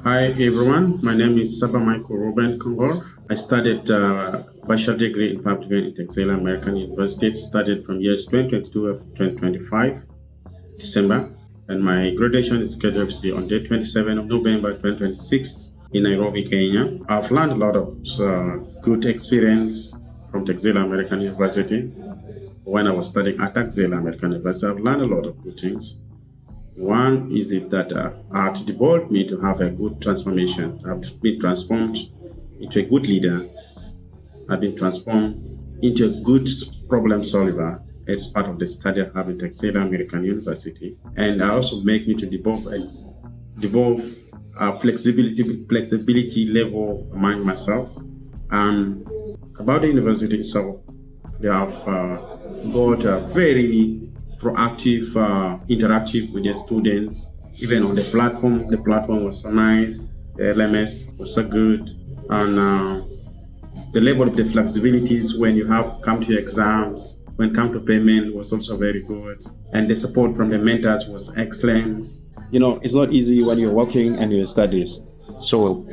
Hi everyone, my name is Saba Ruben Kongor. I studied Bachelor degree in public health in Texila American University. Started from years 2022 to 2025, December. And my graduation is scheduled to be on day 27 of November 2026 in Nairobi, Kenya. I've learned a lot of good experience from Texila American University. When I was studying at Texila American University, I've learned a lot of good things. One is that art evolved me to have a good transformation. I've been transformed into a good leader. I've been transformed into a good problem solver as part of the study I have at Texila American University. And I also make me to develop flexibility level among myself. About the university itself, they have got a very proactive, interactive with the students. Even on the platform was so nice. The LMS was so good, and the level of the flexibilities when you have come to your exams, when come to payment was also very good, and the support from the mentors was excellent. You know, it's not easy when you're working and your studies. So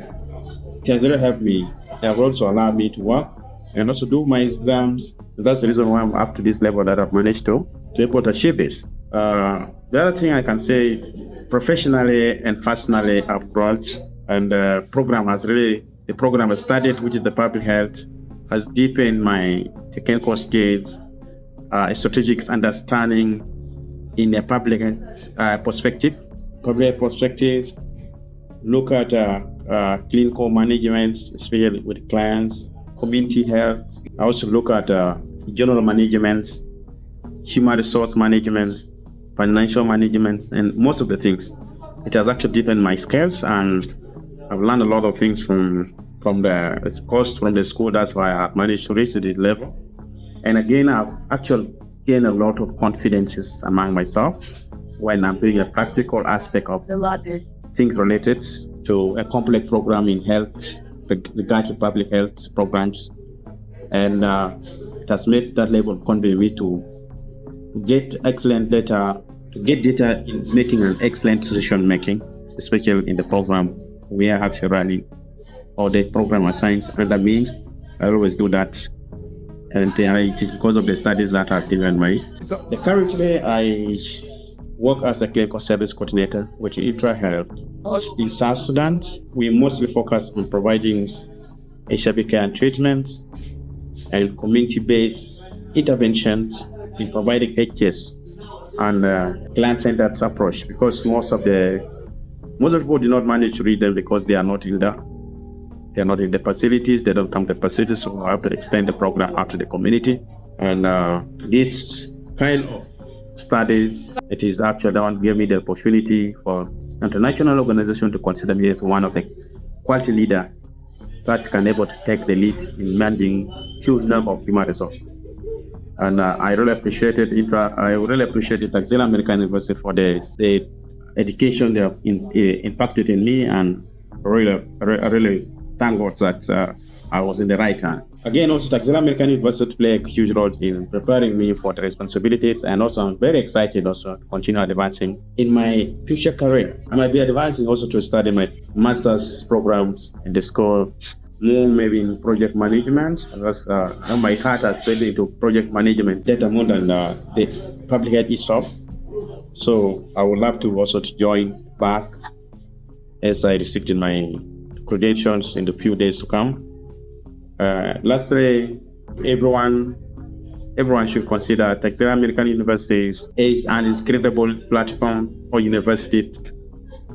it has really helped me. They have also allowed me to work and also do my exams. That's the reason why I'm up to this level that I've managed to be able to achieve this. The other thing I can say, professionally and personally approach, and the program I studied, which is the public health, has deepened my technical skills, strategic understanding in a public perspective. Look at clinical management, especially with clients, community health. I also look at general management, human resource management, financial management, and most of the things. It has actually deepened my skills, and I've learned a lot of things from the school. That's why I have managed to reach this level. And again, I've actually gained a lot of confidence among myself when I'm doing a practical aspect of things related to a complex program in health, regard to public health programs. And it has made that level of confidence to get excellent data, in making an excellent decision making, especially in the program we are actually running, or the program assigns under me. I always do that, and it is because of the studies that I've given me. Currently, I work as a clinical service coordinator with IntraHealth in South Sudan. We mostly focus on providing HIV care and treatment and community-based interventions in providing HS and client-centered approach, because most of people do not manage to read them because they are not in the facilities. They don't come to the facilities, so I have to extend the program out to the community. And this kind of studies, it is actually the one gave me the opportunity for international organization to consider me as one of the quality leader that can able to take the lead in managing huge number of human resources. And I really appreciated Texila American University for the education they have impacted in me, and I really thank God that I was in the right hand. Again, also Texila American University played a huge role in preparing me for the responsibilities, and also I'm very excited also to continue advancing in my future career. I might be advancing also to study my master's programs in the school, more maybe in project management, because my heart has stayed into project management data more than the public health itself. So I would love to also to join back as I received my credentials in the few days to come. Lastly, everyone should consider Texila American University as an incredible platform or university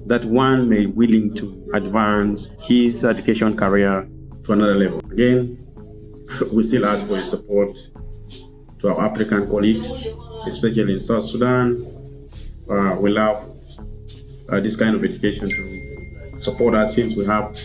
that one may willing to advance his education career to another level. Again, we still ask for your support to our African colleagues, especially in South Sudan. We love this kind of education to support us, since we have